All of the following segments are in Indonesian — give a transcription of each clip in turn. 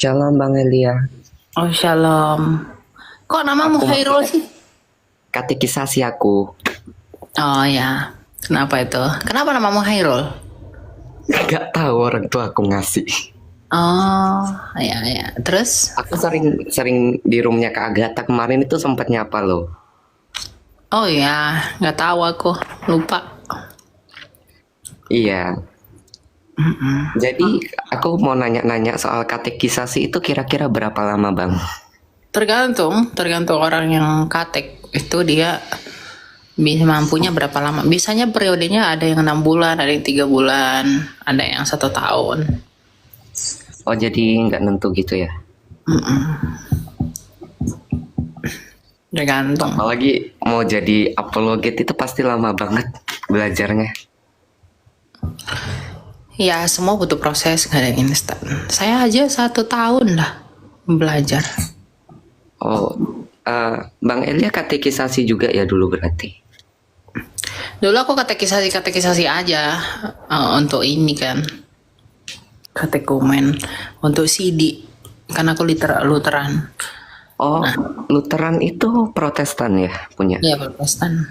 Shalom Bang Elia. Oh, shalom. Kok namamu Aku mau Khairul sih? katekisasi aku. Oh ya, kenapa itu? Kenapa namamu Khairul? Gak tahu orang tua aku ngasih. Oh, ya ya. Terus? Aku sering di roomnya Kak Agatha kemarin itu sempat nyapa loh. Oh ya, nggak tahu aku, lupa. Iya. Jadi aku mau nanya-nanya soal katekisasi itu kira-kira berapa lama Bang? Tergantung orang yang katek itu dia bisa mampunya berapa lama. Biasanya periodenya ada yang 6 bulan, ada yang 3 bulan, ada yang 1 tahun. Oh jadi nggak nentu gitu ya? Tergantung. Apalagi mau jadi apologet itu pasti lama banget belajarnya. Ya semua butuh proses, nggak ada yang instan. Saya aja 1 tahun lah belajar. Oh, Bang Elia katekisasi juga ya dulu berarti? Dulu aku katekisasi aja untuk ini kan katekumen untuk CD kan aku Lutheran. Oh, Lutheran itu Protestan ya punya. Ya Protestan.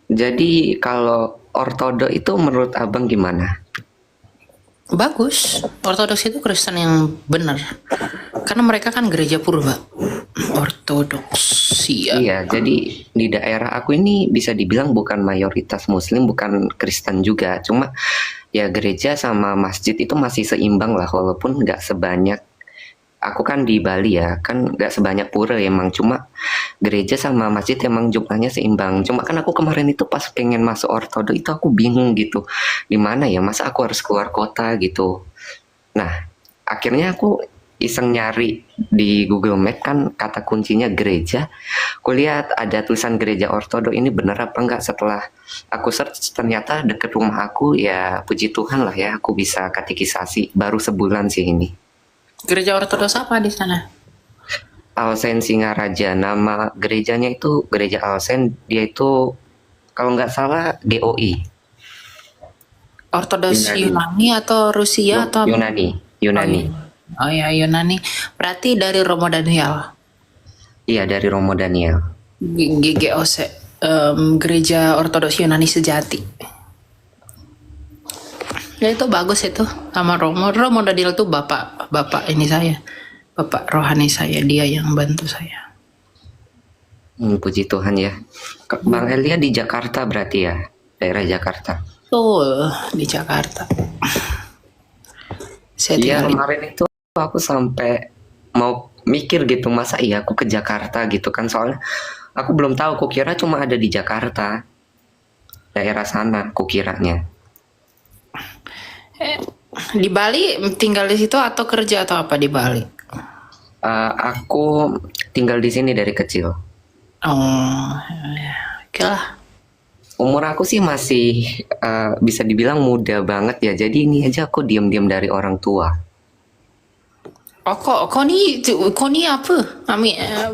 Jadi kalau ortodo itu menurut abang gimana? Bagus. Ortodoks itu Kristen yang benar. Karena mereka kan gereja purba. Ortodoks. Iya. Iya, jadi di daerah aku ini bisa dibilang bukan mayoritas Muslim, bukan Kristen juga. Cuma ya gereja sama masjid itu masih seimbang lah, walaupun nggak sebanyak. Aku kan di Bali ya, kan nggak sebanyak pura emang. Cuma gereja sama masjid emang jumlahnya seimbang. Cuma kan aku kemarin itu pas pengen masuk ortodo itu aku bingung gitu. Di mana ya? Masa aku harus keluar kota gitu? Nah, akhirnya aku iseng nyari di Google Map kan kata kuncinya gereja. Aku lihat ada tulisan gereja ortodo ini bener apa enggak. Setelah aku search ternyata deket rumah aku, ya puji Tuhan lah ya aku bisa katekisasi baru sebulan sih ini. Gereja Ortodoks apa di sana? Alsen Singaraja, nama gerejanya itu gereja Alsen, dia itu kalau nggak salah GOI. Ortodoks Yunani. Yunani atau Rusia atau Yunani. Oh Yunani. iya. Oh ya Yunani. Berarti dari Romo Daniel. Iya, dari Romo Daniel. GGOC. Gereja Ortodoks Yunani Sejati. Ya itu bagus itu sama Romo Daniel tuh bapak ini saya, bapak rohani saya, dia yang bantu saya. Puji Tuhan ya. Bang Elia di Jakarta berarti ya, daerah Jakarta. Betul di Jakarta. Saya Iya, tinggal kemarin itu aku sampai mau mikir gitu, masa iya aku ke Jakarta gitu kan, soalnya aku belum tahu, kukira cuma ada di Jakarta, daerah sana, kukiranya. di Bali, tinggal di situ atau kerja atau apa di Bali? Aku tinggal di sini dari kecil. Oh, ya. Oke lah. Umur aku sih masih bisa dibilang muda banget ya. Jadi ini aja aku diam-diam dari orang tua. Oh kok ni apa?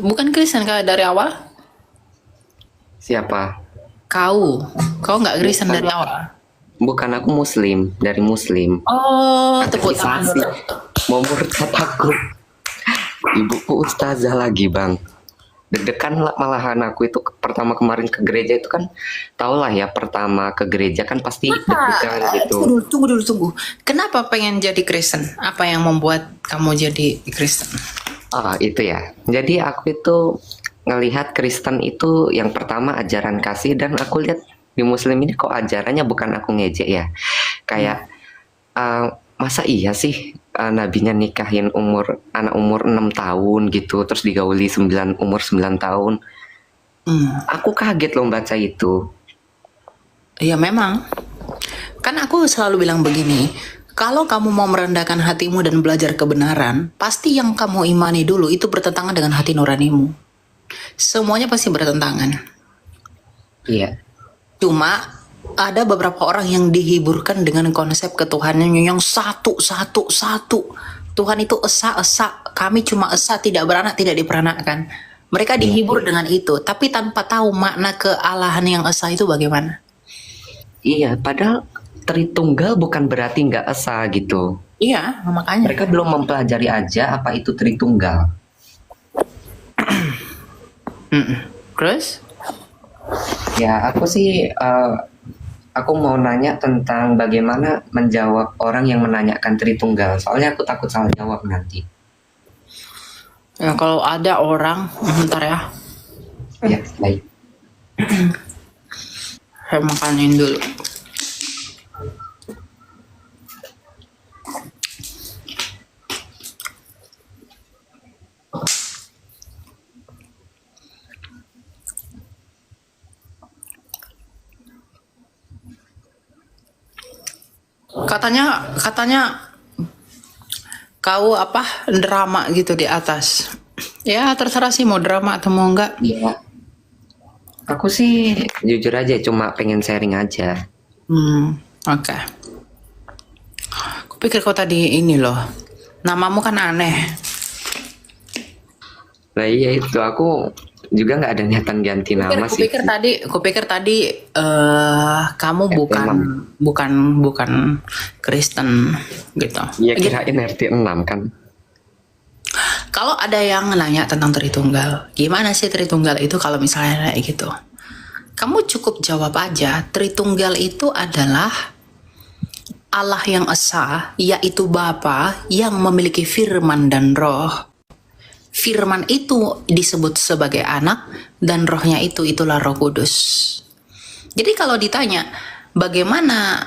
Bukan Kristen kah dari awal? Siapa? Kau nggak Kristen Bukan. dari awal? Bukan, aku Muslim, dari Muslim. Oh, tepuk tangan Katekisasi. dulu. Mau murtad aku. Ibuku ustazah lagi bang. Deg-degan lah malahan aku itu pertama kemarin ke gereja itu kan, tau lah ya, pertama ke gereja kan pasti deg-degan gitu. Tunggu dulu. Kenapa pengen jadi Kristen? Apa yang membuat kamu jadi Kristen? Itu ya. Jadi aku itu ngelihat Kristen itu yang pertama ajaran kasih, dan aku lihat di Muslim ini kok ajarannya bukan, aku ngejek ya. Kayak masa iya sih nabinya nikahin anak umur 6 tahun gitu, terus digauli umur 9 tahun. Aku kaget loh baca itu. Ya memang. Kan aku selalu bilang begini, kalau kamu mau merendahkan hatimu dan belajar kebenaran, pasti yang kamu imani dulu itu bertentangan dengan hati nuranimu. Semuanya pasti bertentangan. Iya. Cuma ada beberapa orang yang dihiburkan dengan konsep ketuhanan yang satu. Tuhan itu esa, kami cuma esa, tidak beranak, tidak diperanakkan. Mereka dihibur dengan itu, tapi tanpa tahu makna kealahan yang esa itu bagaimana. Iya, padahal Tritunggal bukan berarti nggak esa gitu. Iya, makanya. Mereka belum mempelajari aja apa itu Tritunggal. Terus? Ya, aku mau nanya tentang bagaimana menjawab orang yang menanyakan Tritunggal. Soalnya aku takut salah jawab nanti. Ya, kalau ada orang, bentar ya, Ya, baik. saya makanin dulu. Katanya kau apa drama gitu di atas. Ya terserah sih mau drama atau mau enggak. Iya. Aku sih jujur aja cuma pengen sharing aja. Oke. Aku pikir kau tadi ini loh. Namamu kan aneh. Nah iya itu aku juga nggak ada niatan ganti nama sih. Kupikir tadi kamu RT6. bukan Kristen gitu. Iya kirain RT 6 kan. Kalau ada yang nanya tentang Tritunggal, gimana sih Tritunggal itu kalau misalnya kayak gitu? Kamu cukup jawab aja, Tritunggal itu adalah Allah yang esa, yaitu Bapa yang memiliki firman dan roh. Firman itu disebut sebagai anak dan rohnya itulah Roh Kudus. Jadi kalau ditanya bagaimana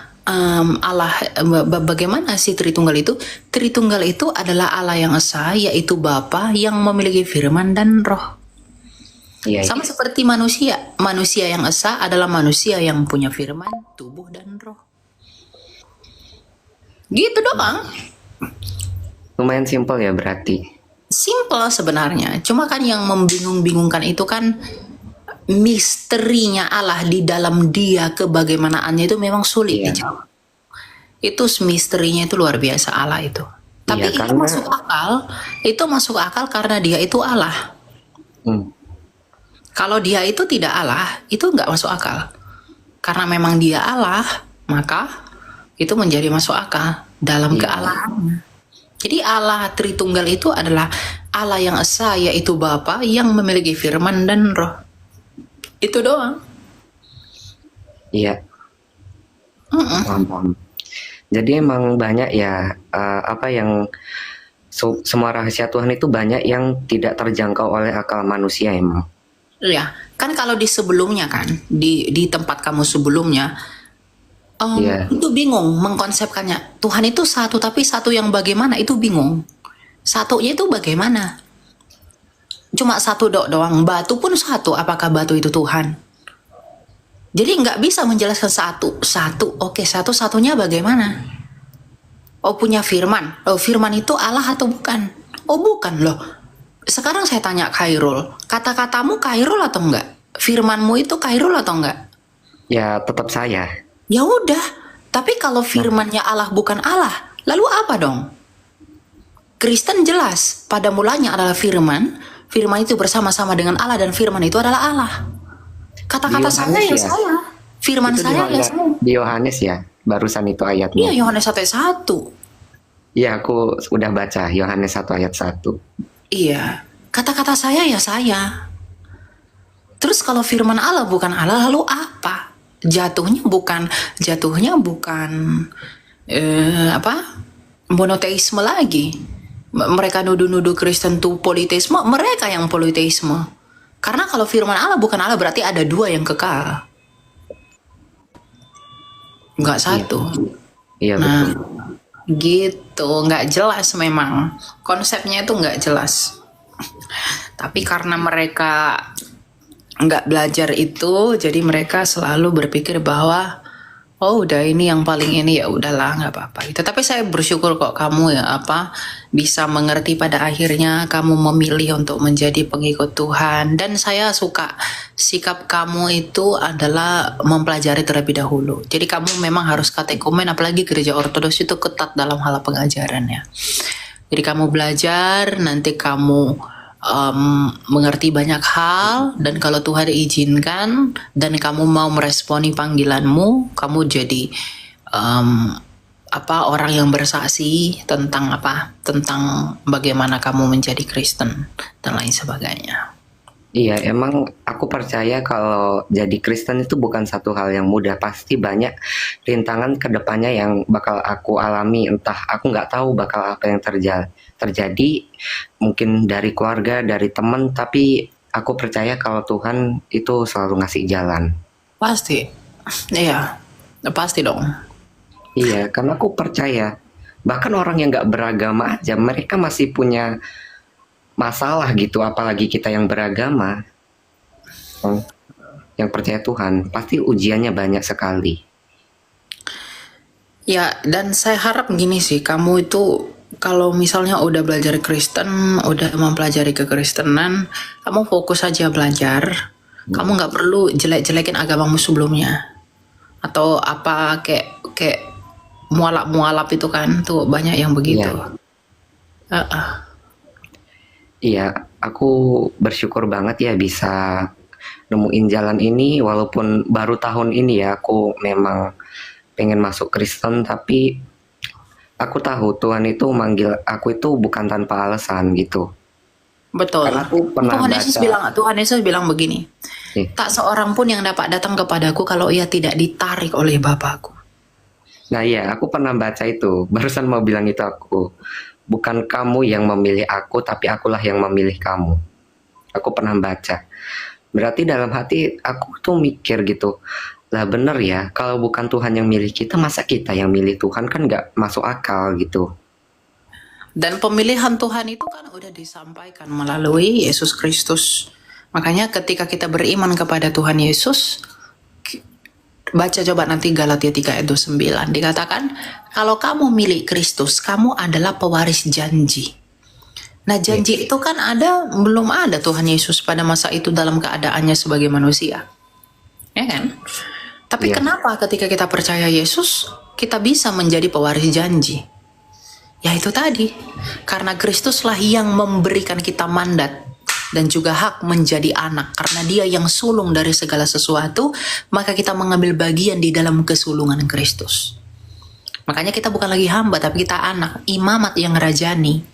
bagaimana sih Tritunggal itu? Tritunggal itu adalah Allah yang esa, yaitu Bapa yang memiliki firman dan roh. Iya. Sama seperti manusia. Manusia yang esa adalah manusia yang punya firman, tubuh dan roh. Gitu doang. Lumayan simpel ya berarti. Simple sebenarnya. Cuma kan yang membingung-bingungkan itu kan misterinya Allah di dalam dia kebagaimanaannya itu memang sulit Iya. dijawab. Itu misterinya itu luar biasa Allah itu. Tapi Iya, itu karena- masuk akal. Itu masuk akal karena dia itu Allah. Kalau dia itu tidak Allah, itu nggak masuk akal. Karena memang dia Allah, maka itu menjadi masuk akal dalam Iya. kealahannya. Jadi Allah Tritunggal itu adalah Allah yang esa, yaitu Bapa yang memiliki firman dan roh. Itu doang. Iya. Paham. Jadi emang banyak ya apa yang semua rahasia Tuhan itu banyak yang tidak terjangkau oleh akal manusia emang. Iya, kan kalau di sebelumnya kan, di tempat kamu sebelumnya, Iya. itu bingung mengkonsepkannya. Tuhan itu satu, tapi satu yang bagaimana itu bingung. Satunya itu bagaimana? Cuma satu doang. Batu pun satu. Apakah batu itu Tuhan? Jadi nggak bisa menjelaskan satu. Oke, satu-satunya bagaimana? Oh punya firman. Oh firman itu Allah atau bukan? Oh bukan loh. Sekarang saya tanya Khairul. Kata-katamu Khairul atau enggak? Firmanmu itu Khairul atau enggak? Ya tetap saya. Ya udah, tapi kalau firmannya Allah bukan Allah, lalu apa dong? Kristen jelas, pada mulanya adalah firman, firman itu bersama-sama dengan Allah dan firman itu adalah Allah. Kata-kata Di saya Yohanes ya ya? saya, firman Itu saya ya saya. di Yohanes ya, barusan itu Iya, ayatnya. Yohanes 1:1. Iya, aku udah baca Yohanes 1 ayat 1. Iya, kata-kata saya ya saya. Terus kalau firman Allah bukan Allah, lalu apa? Jatuhnya bukan apa? Monoteisme lagi. Mereka nuduh-nuduh Kristen tuh politeisme, mereka yang politeisme. Karena kalau firman Allah bukan Allah berarti ada dua yang kekal. Enggak satu. Iya Nah, betul. gitu, nggak jelas memang. Konsepnya itu nggak jelas. Tapi karena mereka nggak belajar itu, jadi mereka selalu berpikir bahwa oh udah ini yang paling ini, ya udahlah nggak apa-apa. Itu. Tapi saya bersyukur kok kamu ya bisa mengerti pada akhirnya kamu memilih untuk menjadi pengikut Tuhan. Dan saya suka sikap kamu itu adalah mempelajari terlebih dahulu. Jadi kamu memang harus katekumen, apalagi gereja ortodoks itu ketat dalam hal pengajarannya. Jadi kamu belajar, nanti kamu mengerti banyak hal, dan kalau Tuhan izinkan dan kamu mau meresponi panggilanmu, kamu jadi apa orang yang bersaksi tentang apa? Tentang bagaimana kamu menjadi Kristen dan lain sebagainya. Iya, emang aku percaya kalau jadi Kristen itu bukan satu hal yang mudah. Pasti banyak rintangan ke depannya yang bakal aku alami. Entah aku nggak tahu bakal apa yang terjadi. Mungkin dari keluarga, dari teman. Tapi aku percaya kalau Tuhan itu selalu ngasih jalan. Pasti. Iya. Pasti dong. Iya, karena aku percaya. Bahkan orang yang nggak beragama aja, mereka masih punya masalah gitu. Apalagi kita yang beragama, yang percaya Tuhan, pasti ujiannya banyak sekali. Ya, dan saya harap gini sih, kamu itu kalau misalnya udah belajar Kristen, udah mempelajari kekristenan, kamu fokus aja belajar. Kamu nggak perlu jelek-jelekin agamamu sebelumnya. Atau apa kayak mualaf-mualaf itu kan, tuh banyak yang begitu. Iya. Iya, aku bersyukur banget ya bisa nemuin jalan ini walaupun baru tahun ini ya aku memang pengen masuk Kristen, tapi aku tahu Tuhan itu manggil aku itu bukan tanpa alasan gitu. Betul. Karena aku pernah Tuhan Yesus bilang begini, tak seorang pun yang dapat datang kepadaku kalau ia tidak ditarik oleh Bapakku. Nah iya, aku pernah baca itu, barusan mau bilang itu aku. Bukan kamu yang memilih aku, tapi akulah yang memilih kamu. Aku pernah baca. Berarti dalam hati aku tuh mikir gitu, lah bener ya, kalau bukan Tuhan yang milih kita, masa kita yang milih Tuhan, kan nggak masuk akal gitu. Dan pemilihan Tuhan itu kan udah disampaikan melalui Yesus Kristus. Makanya ketika kita beriman kepada Tuhan Yesus, baca coba nanti Galatia 3 ayat 29, dikatakan kalau kamu milik Kristus, kamu adalah pewaris janji. Nah janji itu kan belum ada Tuhan Yesus pada masa itu dalam keadaannya sebagai manusia, ya kan? Tapi kenapa ketika kita percaya Yesus, kita bisa menjadi pewaris janji? Ya itu tadi, karena Kristuslah yang memberikan kita mandat dan juga hak menjadi anak. Karena dia yang sulung dari segala sesuatu, maka kita mengambil bagian di dalam kesulungan Kristus. Makanya kita bukan lagi hamba, tapi kita anak, imamat yang rajani.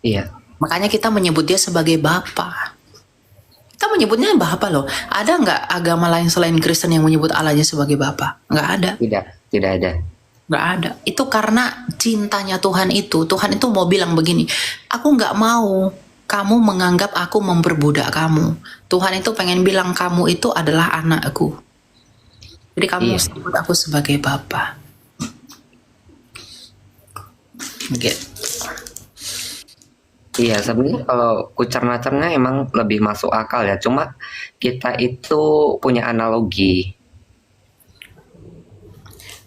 Iya. Makanya kita menyebut dia sebagai Bapa. Kita menyebutnya Bapa loh. Ada nggak agama lain selain Kristen yang menyebut Allahnya sebagai Bapa? Nggak ada. Tidak ada. Nggak ada. Itu karena cintanya Tuhan itu mau bilang begini, aku nggak mau kamu menganggap aku memperbudak kamu. Tuhan itu pengen bilang kamu itu adalah anakku. Jadi kamu sebut aku sebagai Bapa. Gitu. Iya, sebenarnya kalau ku cerna-cerna emang lebih masuk akal ya. Cuma kita itu punya analogi.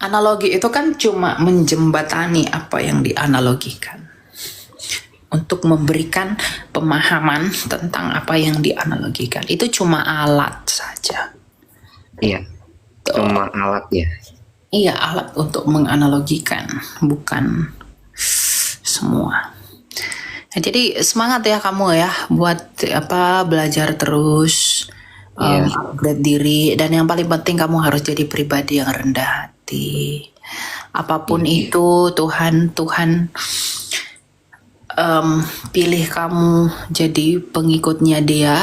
Analogi itu kan cuma menjembatani apa yang dianalogikan. Untuk memberikan pemahaman tentang apa yang dianalogikan. Itu cuma alat saja. Iya, cuma alat ya. Iya, alat untuk menganalogikan, bukan semua. Nah, jadi semangat ya kamu ya buat belajar terus, upgrade diri, dan yang paling penting kamu harus jadi pribadi yang rendah hati. Apapun itu Tuhan pilih kamu jadi pengikutnya dia,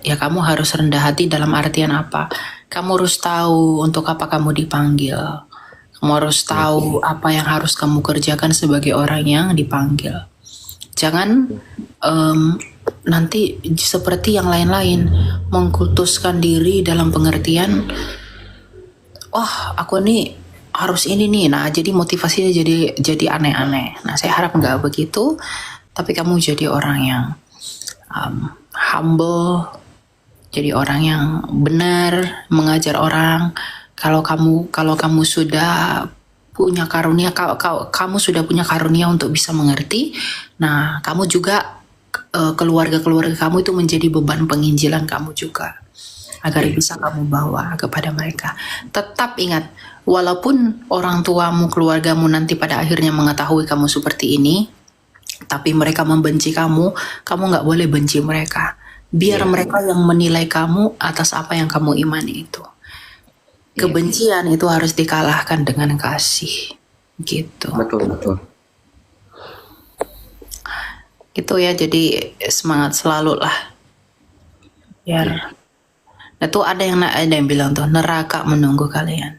ya kamu harus rendah hati dalam artian apa? Kamu harus tahu untuk apa kamu dipanggil. Kamu harus tahu apa yang harus kamu kerjakan sebagai orang yang dipanggil. Jangan nanti seperti yang lain-lain mengkultuskan diri dalam pengertian, aku nih harus ini nih. Nah, jadi motivasinya jadi aneh-aneh. Nah, saya harap nggak begitu. Tapi kamu jadi orang yang humble, jadi orang yang benar, mengajar orang. Kalau kamu sudah punya karunia, kamu sudah punya karunia untuk bisa mengerti. Nah, kamu juga keluarga-keluarga kamu itu menjadi beban penginjilan kamu juga, agar bisa kamu bawa kepada mereka. Tetap ingat, walaupun orang tuamu, keluargamu nanti pada akhirnya mengetahui kamu seperti ini, tapi mereka membenci kamu nggak boleh benci mereka. Biar mereka yang menilai kamu atas apa yang kamu imani itu. Kebencian itu harus dikalahkan dengan kasih. gitu. Betul betul. Gitu ya, jadi semangat selalu lah. Biar. Iya. Nah tuh ada yang bilang tuh neraka menunggu kalian.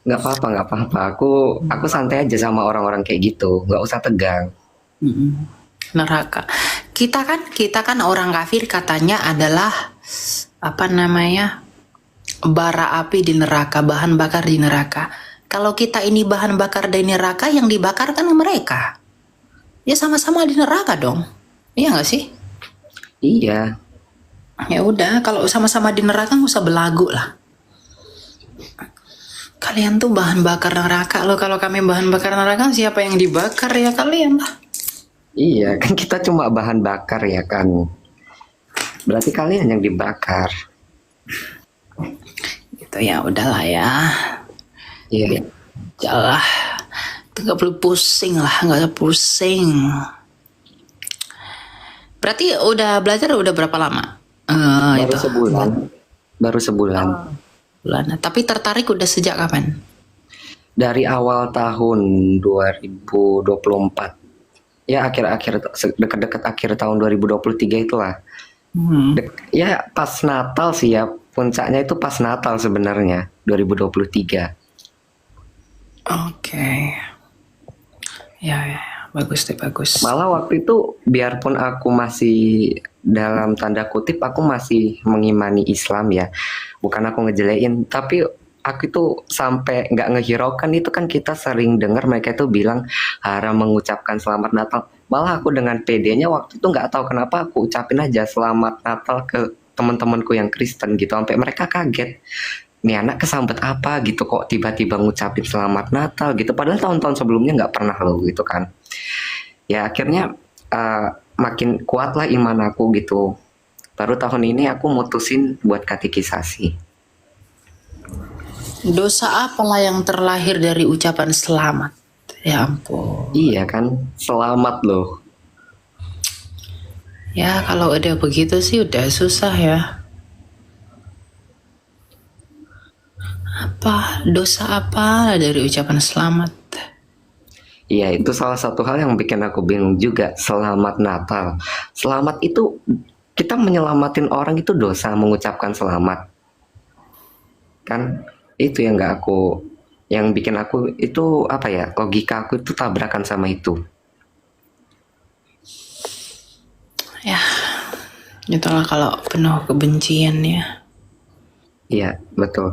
Nggak apa-apa, nggak apa-apa. Aku santai aja sama orang-orang kayak gitu. Nggak usah tegang. Mm-mm. Neraka. Kita kan orang kafir katanya adalah apa namanya? Bara api di neraka, bahan bakar di neraka. Kalau kita ini bahan bakar di neraka, yang dibakar kan mereka. Ya sama-sama di neraka dong. Iya nggak sih? Iya. Ya udah, kalau sama-sama di neraka nggak usah belagu lah. Kalian tuh bahan bakar neraka loh. Kalau kami bahan bakar neraka, siapa yang dibakar ya kalian lah. Iya, kan kita cuma bahan bakar ya kan. Berarti kalian yang dibakar. Gitu ya, udahlah ya. Iya. Jalah. Nggak perlu pusing lah, nggak usah pusing. Berarti udah belajar udah berapa lama? Baru sebulan. Baru sebulan. Bulan. Tapi tertarik udah sejak kapan? Dari awal tahun 2024. Ya akhir-akhir dekat-dekat akhir tahun 2023 itulah. Ya pas Natal sih ya. Puncaknya itu pas Natal sebenarnya 2023. Oke. Ya, bagus deh, bagus. Malah waktu itu biarpun aku masih dalam tanda kutip aku masih mengimani Islam ya. Bukan aku ngejelein, tapi aku itu sampai nggak ngehiraukan itu kan kita sering dengar mereka itu bilang haram mengucapkan selamat Natal. Malah aku dengan PD-nya waktu itu nggak tahu kenapa aku ucapin aja selamat Natal ke teman-temanku yang Kristen gitu. Sampai mereka kaget. Nih anak kesambet apa gitu kok tiba-tiba ngucapin selamat Natal gitu. Padahal tahun-tahun sebelumnya nggak pernah loh gitu kan. Ya akhirnya makin kuatlah iman aku gitu. Baru tahun ini aku mutusin buat katekisasi. Dosa apalah yang terlahir dari ucapan selamat? Ya ampun. Iya kan, selamat loh. Ya kalau udah begitu sih udah susah ya. Apa dosa apa dari ucapan selamat? Iya itu salah satu hal yang bikin aku bingung juga. Selamat Natal. Selamat itu kita menyelamatin orang itu dosa mengucapkan selamat. Kan itu yang nggak aku, yang bikin aku itu apa ya, logika aku itu tabrakan sama itu. Ya, itulah kalau penuh kebencian ya. Iya betul.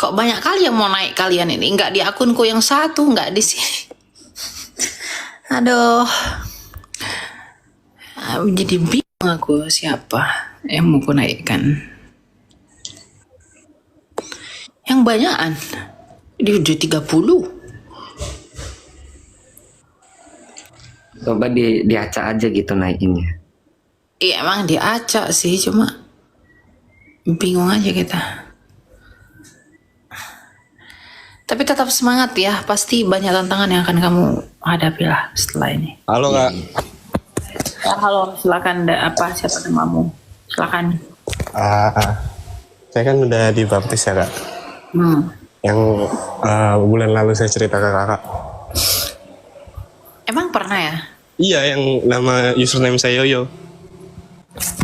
Kok banyak kali yang mau naik kalian ini? Nggak di akunku yang satu, nggak di sini. Aduh, jadi bingung aku siapa yang mau ku naikkan. Yang banyakan, dia udah 30. Coba diacak aja gitu naikinnya. Iya emang diacak sih, cuma bingung aja kita. Tapi tetap semangat ya, pasti banyak tantangan yang akan kamu hadapi lah setelah ini. Halo Kak. Ya, halo, silakan. Apa siapa namamu? Silakan. Saya kan udah dibaptis ya Kak. Yang bulan lalu saya cerita ke Kakak. Emang pernah ya? Iya, yang nama username saya Yoyo.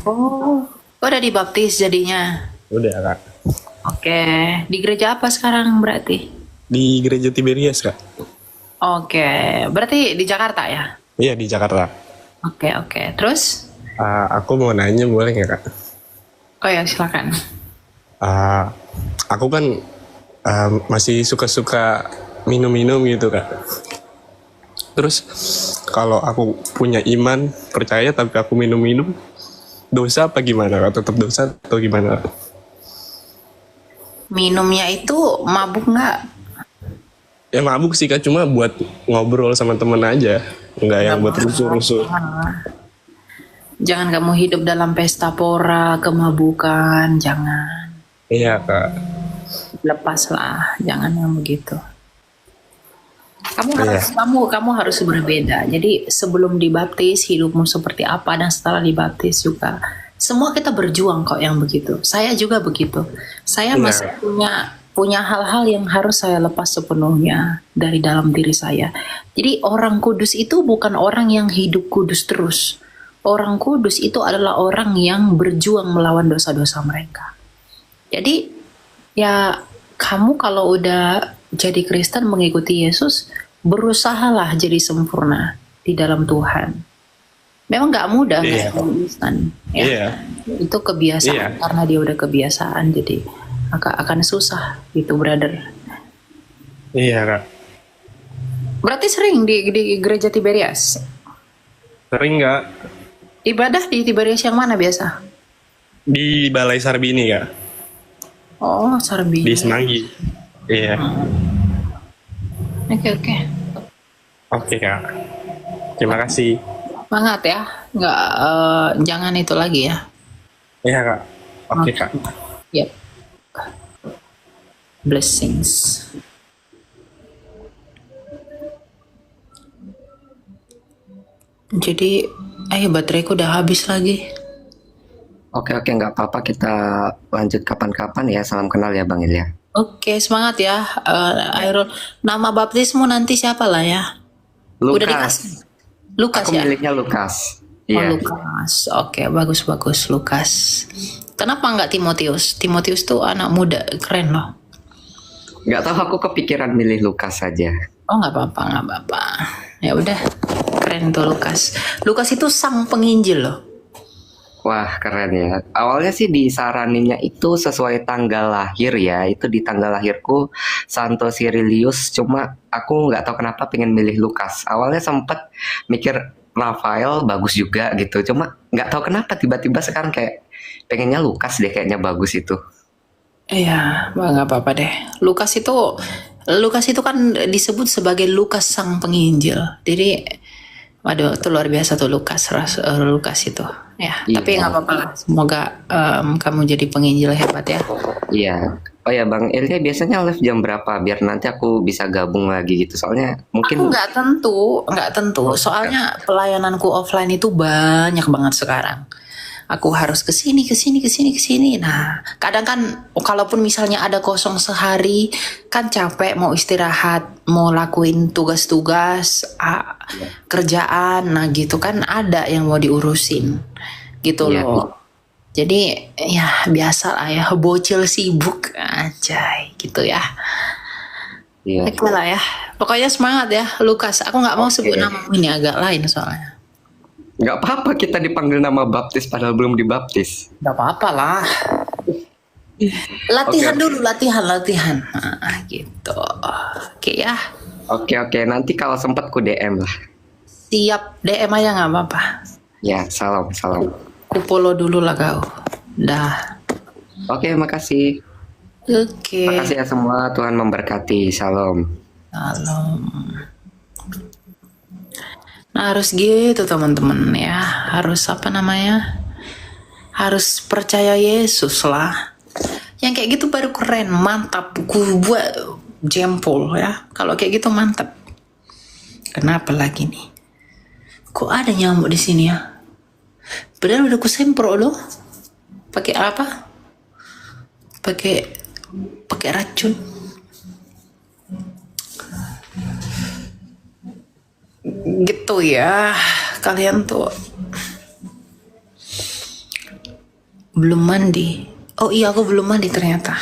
Oh, udah dibaptis jadinya. Udah Kak. Oke, di gereja apa sekarang berarti? Di gereja Tiberias Kak. Oke, berarti di Jakarta ya? Iya di Jakarta. Oke. Terus? Aku mau nanya boleh nggak Kak? Oh ya, silakan. Aku kan masih suka-suka minum-minum gitu Kak. Terus kalau aku punya iman, percaya tapi aku minum-minum, dosa apa gimana Kak? Tetap dosa atau gimana Kak? Minumnya itu mabuk nggak? Ya mabuk sih Kak, cuma buat ngobrol sama temen aja. Enggak yang buat rusuh-rusuh. Jangan kamu hidup dalam pesta pora, kemabukan, jangan. Iya Kak. Lepaslah, jangan yang begitu. Iya. Kamu harus berbeda. Jadi sebelum dibaptis hidupmu seperti apa, dan setelah dibaptis juga. Semua kita berjuang kok yang begitu. Saya juga begitu. Saya Iya. masih punya hal-hal yang harus saya lepas sepenuhnya dari dalam diri saya. Jadi orang kudus itu bukan orang yang hidup kudus terus. Orang kudus itu adalah orang yang berjuang melawan dosa-dosa mereka. Jadi ya kamu kalau udah jadi Kristen mengikuti Yesus, berusahalah jadi sempurna di dalam Tuhan. Memang nggak mudah Iya. Kristen, ya. Iya. Itu kebiasaan, Iya. karena dia udah kebiasaan, jadi akan susah gitu, brother. Iya Kak. Berarti sering di gereja Tiberias? Sering nggak? Ibadah di Tiberias yang mana biasa? Di Balai Sarbini Kak. Oh, Sarbi. Di Semanggi. Iya. Oke. Oke Kak. Terima kasih. Semangat ya, nggak jangan itu lagi ya. Iya Kak. Oke Kak. Yep. Blessings. Jadi, bateraiku udah habis lagi. Oke, nggak apa-apa, kita lanjut kapan-kapan ya. Salam kenal ya Bang Ilya. Oke, semangat ya, Airul. Nama baptismu nanti siapa lah ya? Udah dikasih. Lukas. Lukas Aku ya? miliknya Lukas. Oh, Iya. Lukas. Oke, bagus Lukas. Kenapa nggak Timotius? Timotius tuh anak muda, keren loh. Nggak tahu, aku kepikiran milih Lukas saja. Oh, nggak apa-apa. Ya udah, keren tuh Lukas. Lukas itu sang penginjil loh. Wah, keren ya. Awalnya sih disaraninnya itu sesuai tanggal lahir ya. Itu di tanggal lahirku Santo Cyrilius. Cuma aku nggak tahu kenapa pengen milih Lukas. Awalnya sempet mikir Rafael bagus juga gitu. Cuma nggak tahu kenapa tiba-tiba sekarang kayak pengennya Lukas deh, kayaknya bagus itu. Iya, nggak apa-apa deh. Lukas itu kan disebut sebagai Lukas sang penginjil. Jadi, waduh, itu luar biasa tuh Lukas itu. Ya, Iya. tapi nggak apa-apa lah. Semoga kamu jadi penginjil hebat ya. Iya. Oh ya Bang Ilya biasanya live jam berapa? Biar nanti aku bisa gabung lagi gitu. Soalnya Aku mungkin nggak tentu. Soalnya pelayananku offline itu banyak banget sekarang. Aku harus kesini. Nah, kadang kan kalaupun misalnya ada kosong sehari, kan capek mau istirahat, mau lakuin tugas-tugas, kerjaan, nah gitu kan ada yang mau diurusin, gitu Iya. loh. Jadi ya biasa lah ya, bocil sibuk aja gitu ya. iya. Oke lah ya. Pokoknya semangat ya, Lukas. Aku nggak mau Oke. sebut nama ini, agak lain soalnya. Nggak apa-apa kita dipanggil nama baptis padahal belum dibaptis. Gak apa-apa lah. Latihan Oke. dulu, latihan. Nah, gitu. Oke ya. Oke, nanti kalau sempat ku DM lah. Siap, DM aja nggak apa-apa. Ya, salam. Ku follow dulu lah kau. Dah. Oke, makasih. Oke. Makasih ya semua, Tuhan memberkati. Salam. Salam. Nah, harus gitu teman-teman ya. Harus apa namanya? Harus percaya Yesus lah. Yang kayak gitu baru keren, mantap. Gue buat jempol ya. Kalau kayak gitu mantap. Kenapa lagi nih? Kok ada nyamuk di sini ya? Padahal udah kusemprot loh. Pakai apa? Pakai racun. Gitu ya, kalian tuh belum mandi. Oh iya, aku belum mandi ternyata.